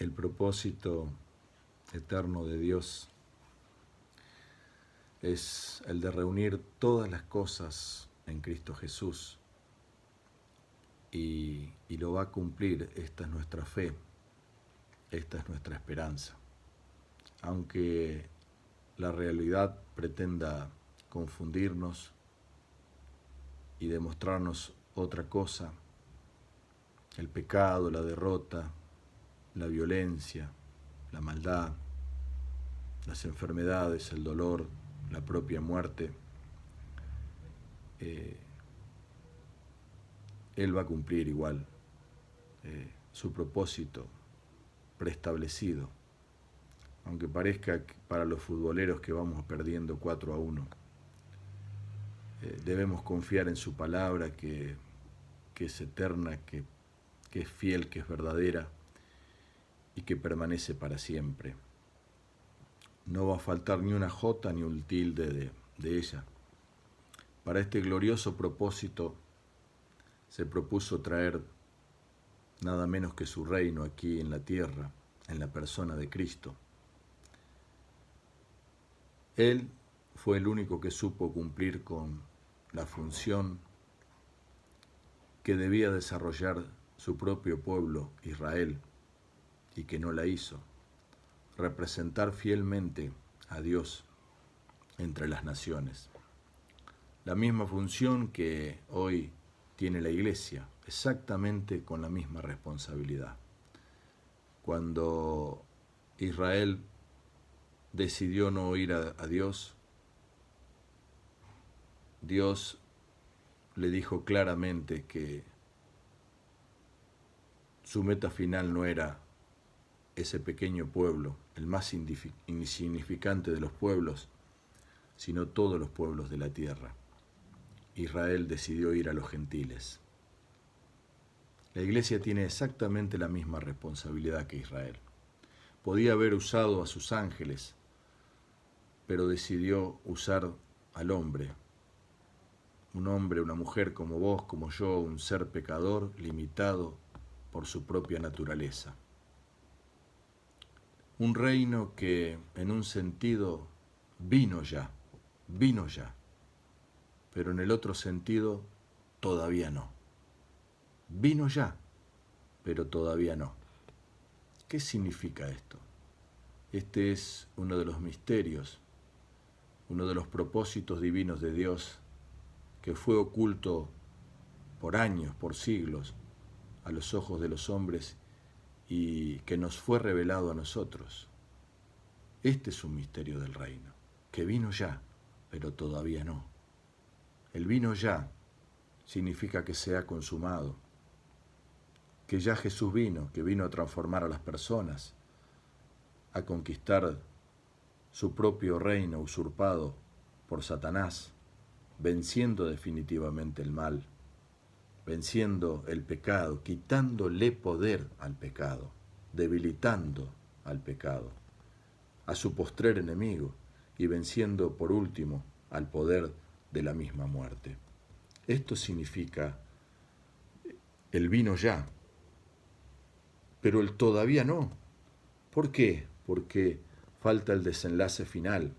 El propósito eterno de Dios es el de reunir todas las cosas en Cristo Jesús y lo va a cumplir. Esta es nuestra fe, esta es nuestra esperanza. Aunque la realidad pretenda confundirnos y demostrarnos otra cosa, el pecado, la derrota, la violencia, la maldad, las enfermedades, el dolor, la propia muerte, Él va a cumplir igual su propósito preestablecido, aunque parezca que para los futboleros que vamos perdiendo 4-1. Debemos confiar en su palabra que es eterna, que es fiel, que es verdadera y que permanece para siempre. No va a faltar ni una jota ni un tilde de ella. Para este glorioso propósito se propuso traer nada menos que su reino aquí en la tierra, en la persona de Cristo. Él fue el único que supo cumplir con la función que debía desarrollar su propio pueblo, Israel, y que no la hizo: representar fielmente a Dios entre las naciones. La misma función que hoy tiene la Iglesia, exactamente con la misma responsabilidad. Cuando Israel decidió no oír a Dios, Dios le dijo claramente que su meta final no era ese pequeño pueblo, el más insignificante de los pueblos, sino todos los pueblos de la tierra. Israel decidió ir a los gentiles. La Iglesia tiene exactamente la misma responsabilidad que Israel. Podía haber usado a sus ángeles, pero decidió usar al hombre. Un hombre, una mujer como vos, como yo, un ser pecador, limitado por su propia naturaleza. Un reino que en un sentido vino ya, pero en el otro sentido todavía no. Vino ya, pero todavía no. ¿Qué significa esto? Este es uno de los misterios, uno de los propósitos divinos de Dios que fue oculto por años, por siglos, a los ojos de los hombres y que nos fue revelado a nosotros. Este es un misterio del reino, que vino ya, pero todavía no. El vino ya significa que se ha consumado, que ya Jesús vino, que vino a transformar a las personas, a conquistar su propio reino usurpado por Satanás, venciendo definitivamente el mal, venciendo el pecado, quitándole poder al pecado, debilitando al pecado, a su postrer enemigo, y venciendo por último al poder de la misma muerte. Esto significa el vino ya, pero el todavía no. ¿Por qué? Porque falta el desenlace final: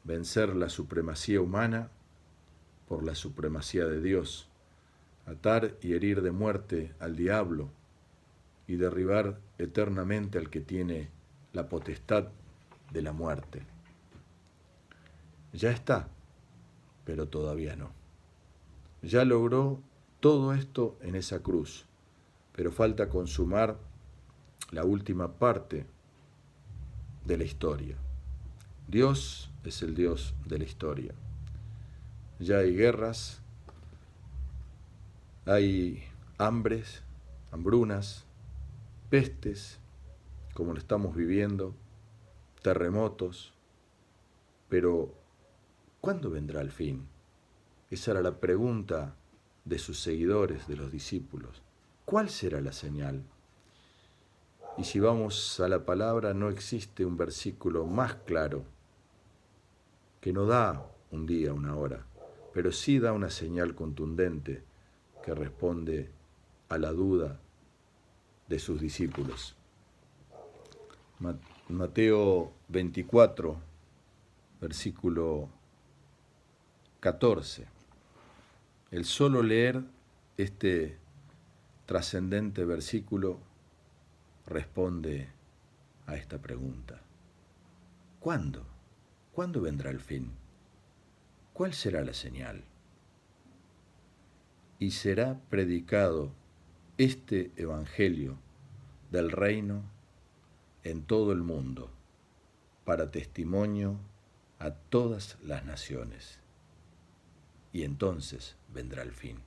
vencer la supremacía humana por la supremacía de Dios, atar y herir de muerte al diablo y derribar eternamente al que tiene la potestad de la muerte. Ya está, pero todavía no. Ya logró todo esto en esa cruz, pero falta consumar la última parte de la historia. Dios es el Dios de la historia. Ya hay guerras, hay hambres, hambrunas, pestes, como lo estamos viviendo, terremotos, pero ¿cuándo vendrá el fin? Esa era la pregunta de sus seguidores, de los discípulos. ¿Cuál será la señal? Y si vamos a la palabra, no existe un versículo más claro, que no da un día, una hora, pero sí da una señal contundente que responde a la duda de sus discípulos. Mateo 24, versículo 14. El solo leer este trascendente versículo responde a esta pregunta. ¿Cuándo? ¿Cuándo vendrá el fin? ¿Cuál será la señal? Y será predicado este evangelio del reino en todo el mundo, para testimonio a todas las naciones. Y entonces vendrá el fin.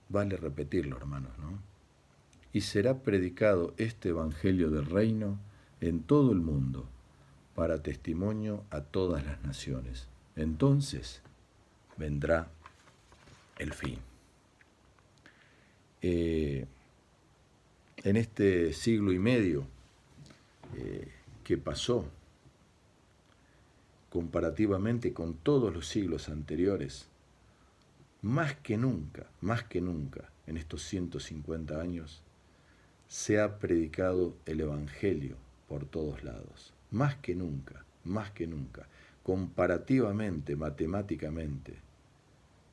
Vale repetirlo, hermanos, ¿no? Y será predicado este evangelio del reino en todo el mundo, para testimonio a todas las naciones. Entonces vendrá el fin. En este siglo y medio que pasó, comparativamente con todos los siglos anteriores, más que nunca, en estos 150 años, se ha predicado el Evangelio por todos lados. Más que nunca, comparativamente, matemáticamente,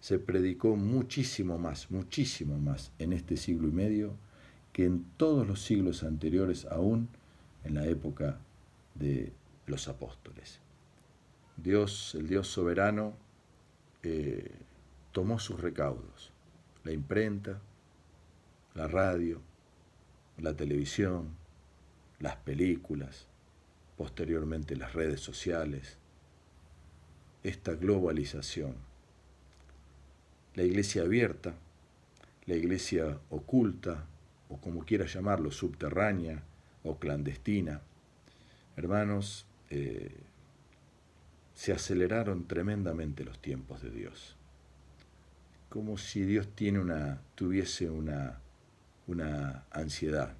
se predicó muchísimo más en este siglo y medio que en todos los siglos anteriores, aún en la época de los apóstoles. Dios, el Dios soberano, tomó sus recaudos, la imprenta, la radio, la televisión, las películas, posteriormente las redes sociales, esta globalización, la iglesia abierta, la iglesia oculta, o como quiera llamarlo, subterránea o clandestina. Hermanos, se aceleraron tremendamente los tiempos de Dios, como si Dios tuviese una ansiedad.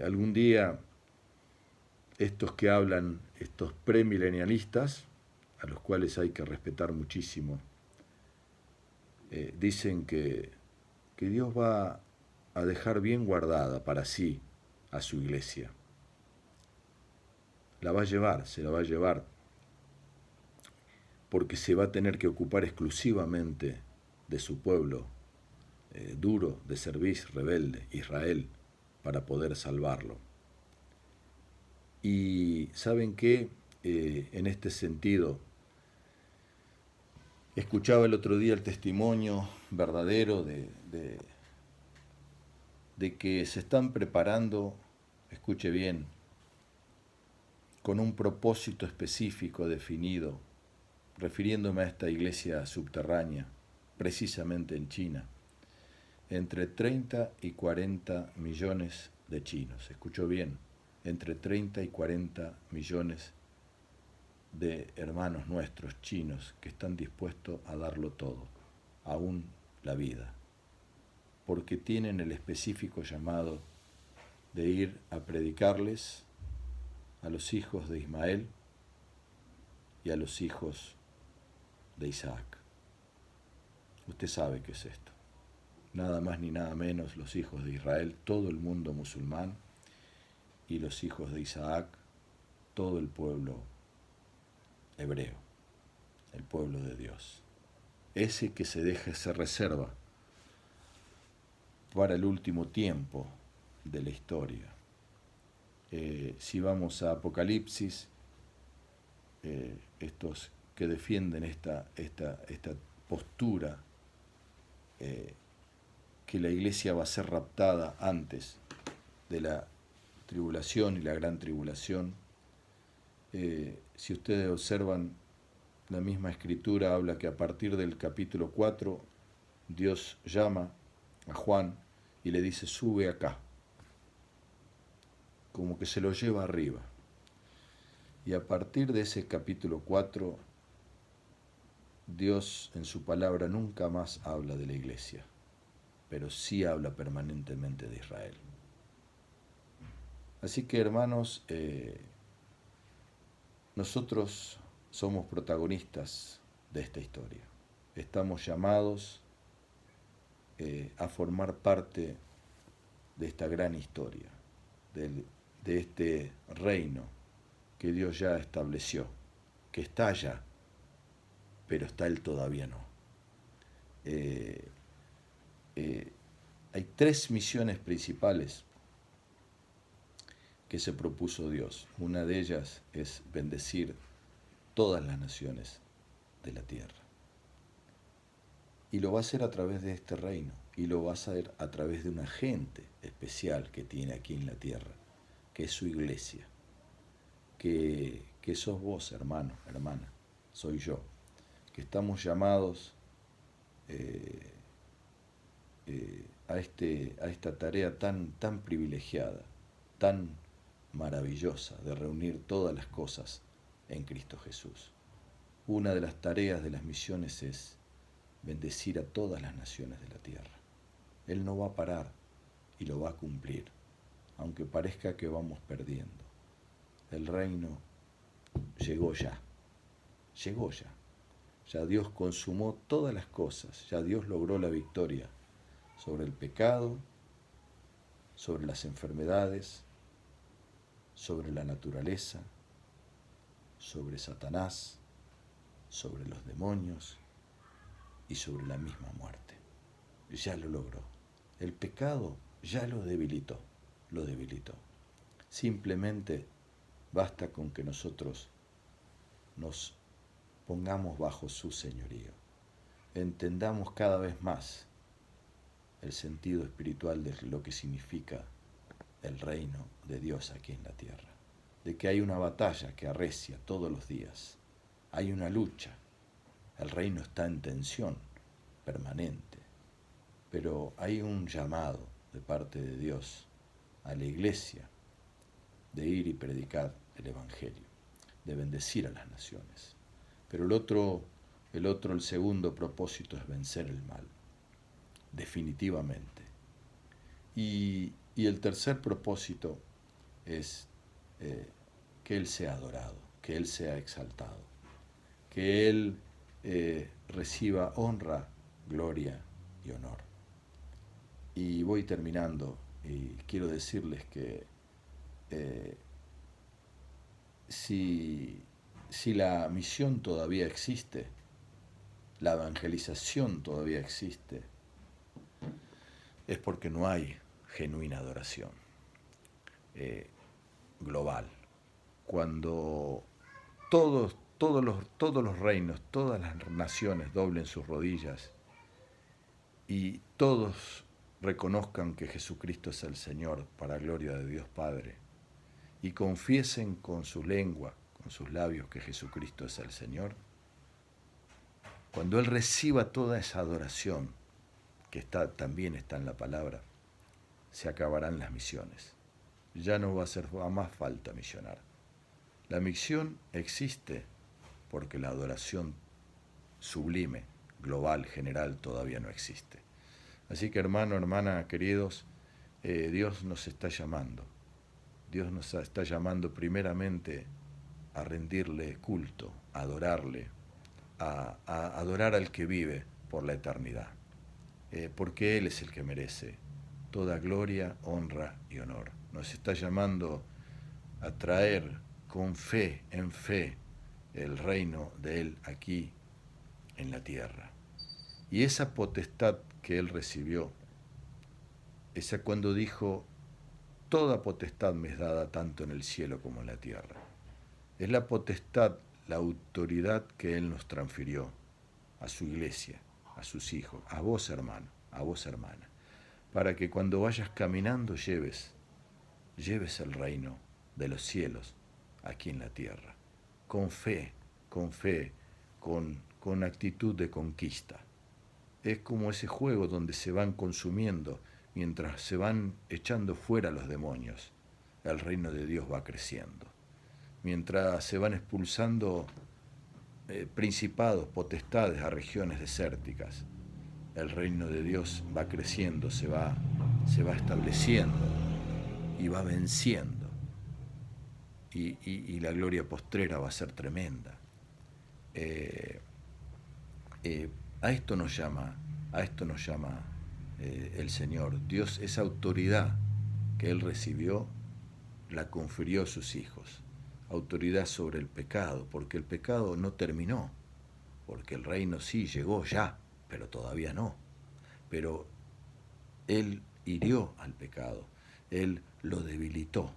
Algún día estos que hablan, estos premilenialistas, a los cuales hay que respetar muchísimo, dicen que Dios va a dejar bien guardada para sí a su iglesia. Se la va a llevar, porque se va a tener que ocupar exclusivamente de su pueblo duro, de cerviz, rebelde, Israel, para poder salvarlo. Y ¿saben qué? En este sentido, escuchaba el otro día el testimonio verdadero de que se están preparando, escuche bien, con un propósito específico definido, refiriéndome a esta iglesia subterránea, precisamente en China, entre 30 y 40 millones de chinos. ¿Escuchó bien? Entre 30 y 40 millones de hermanos nuestros chinos que están dispuestos a darlo todo, aún la vida, porque tienen el específico llamado de ir a predicarles a los hijos de Ismael y a los hijos de Isaac. Usted sabe qué es esto. Nada más ni nada menos los hijos de Israel, todo el mundo musulmán, y los hijos de Isaac, todo el pueblo hebreo, el pueblo de Dios. Ese que se reserva para el último tiempo de la historia. Si vamos a Apocalipsis, estos que defienden esta postura, que la iglesia va a ser raptada antes de la tribulación y la gran tribulación. Si ustedes observan, la misma escritura habla que a partir del capítulo 4, Dios llama a Juan y le dice, sube acá, como que se lo lleva arriba. Y a partir de ese capítulo 4, Dios en su palabra nunca más habla de la iglesia, pero sí habla permanentemente de Israel. Así que, hermanos, nosotros somos protagonistas de esta historia. Estamos llamados a formar parte de esta gran historia, de este reino que Dios ya estableció, que está allá, pero está Él todavía no. Hay 3 misiones principales que se propuso Dios. Una de ellas es bendecir todas las naciones de la tierra. Y lo va a hacer a través de este reino, y lo va a hacer a través de una gente especial que tiene aquí en la tierra, que es su iglesia, que sos vos, hermano, hermana, soy yo, que estamos llamados a esta tarea tan privilegiada, tan maravillosa de reunir todas las cosas en Cristo Jesús. Una de las tareas de las misiones es bendecir a todas las naciones de la tierra. Él no va a parar y lo va a cumplir, aunque parezca que vamos perdiendo. El reino llegó ya, llegó ya. Ya Dios consumó todas las cosas, ya Dios logró la victoria sobre el pecado, sobre las enfermedades, sobre la naturaleza, sobre Satanás, sobre los demonios y sobre la misma muerte. Ya lo logró. El pecado ya lo debilitó, lo debilitó. Simplemente basta con que nosotros nos pongamos bajo su señorío, entendamos cada vez más el sentido espiritual de lo que significa el reino de Dios aquí en la tierra, de que hay una batalla que arrecia todos los días, hay una lucha, el reino está en tensión permanente, pero hay un llamado de parte de Dios a la iglesia de ir y predicar el evangelio, de bendecir a las naciones. Pero el segundo propósito es vencer el mal, definitivamente. Y el tercer propósito es que Él sea adorado, que Él sea exaltado, que Él reciba honra, gloria y honor. Y voy terminando y quiero decirles que si la misión todavía existe, la evangelización todavía existe, es porque no hay genuina adoración global. Cuando todos los reinos, todas las naciones doblen sus rodillas y todos reconozcan que Jesucristo es el Señor para gloria de Dios Padre y confiesen con su lengua, con sus labios que Jesucristo es el Señor, cuando Él reciba toda esa adoración que también está en la palabra, se acabarán las misiones. Ya no va a hacer más falta misionar. La misión existe porque la adoración sublime, global, general, todavía no existe. Así que hermano, hermana, queridos, Dios nos está llamando. Dios nos está llamando primeramente a rendirle culto, a adorarle, a adorar al que vive por la eternidad. Porque Él es el que merece toda gloria, honra y honor. Nos está llamando a traer con fe, en fe, el reino de Él aquí en la tierra. Y esa potestad que Él recibió, esa cuando dijo, toda potestad me es dada tanto en el cielo como en la tierra. Es la potestad, la autoridad que Él nos transfirió a su iglesia, a sus hijos, a vos hermano, a vos hermana, para que cuando vayas caminando lleves el reino de los cielos aquí en la tierra, con fe, con actitud de conquista. Es como ese juego donde se van consumiendo mientras se van echando fuera los demonios. El reino de Dios va creciendo. Mientras se van expulsando principados, potestades a regiones desérticas, el reino de Dios va creciendo, se va estableciendo y va venciendo. Y la gloria postrera va a ser tremenda. A esto nos llama el Señor. Dios, esa autoridad que Él recibió, la confirió a sus hijos. Autoridad sobre el pecado, porque el pecado no terminó, porque el reino sí llegó ya, pero todavía no. Pero Él hirió al pecado, Él lo debilitó,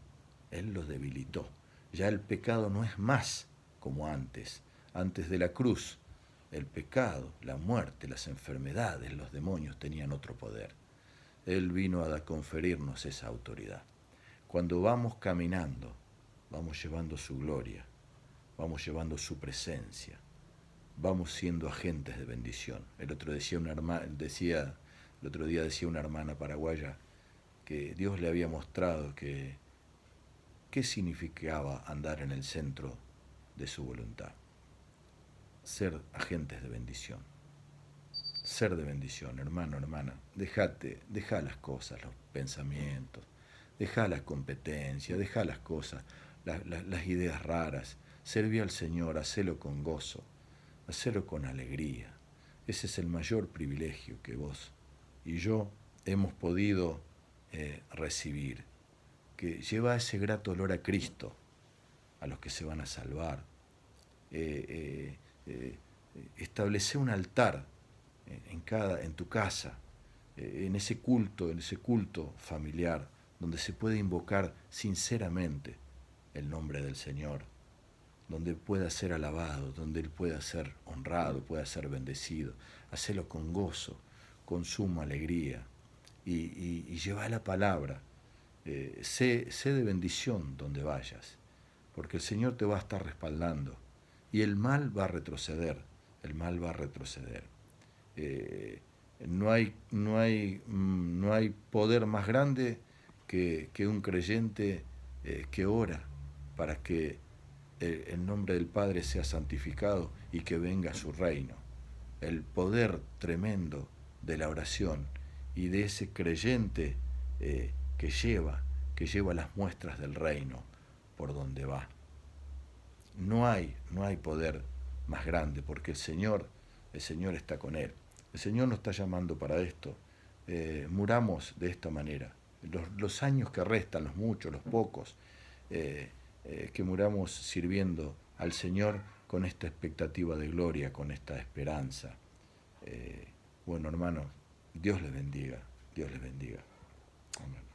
Él lo debilitó. Ya el pecado no es más como antes. Antes de la cruz, el pecado, la muerte, las enfermedades, los demonios tenían otro poder. Él vino a conferirnos esa autoridad. Cuando vamos caminando, vamos llevando su gloria, vamos llevando su presencia, vamos siendo agentes de bendición. El otro día decía una hermana paraguaya que Dios le había mostrado qué significaba andar en el centro de su voluntad. Ser agentes de bendición. Ser de bendición, hermano, hermana. Deja las cosas, los pensamientos, deja la competencia, deja las cosas, las ideas raras. Serví al Señor, hacelo con gozo, hacelo con alegría. Ese es el mayor privilegio que vos y yo hemos podido recibir, que lleva ese grato olor a Cristo, a los que se van a salvar. Establece un altar en tu casa, en ese culto familiar, donde se puede invocar sinceramente el nombre del Señor, donde pueda ser alabado, donde Él pueda ser honrado, pueda ser bendecido. Hacelo con gozo, con suma alegría, y lleva la palabra. Sé de bendición donde vayas, porque el Señor te va a estar respaldando, y el mal va a retroceder, el mal va a retroceder. No hay poder más grande que un creyente que ora para que el nombre del Padre sea santificado y que venga su reino. El poder tremendo de la oración y de ese creyente que lleva las muestras del reino por donde va. No hay poder más grande, porque el Señor está con él. El Señor nos está llamando para esto. Muramos de esta manera. Los años que restan, los muchos, los pocos, que muramos sirviendo al Señor con esta expectativa de gloria, con esta esperanza. Bueno, hermanos, Dios les bendiga. Dios les bendiga. Amén.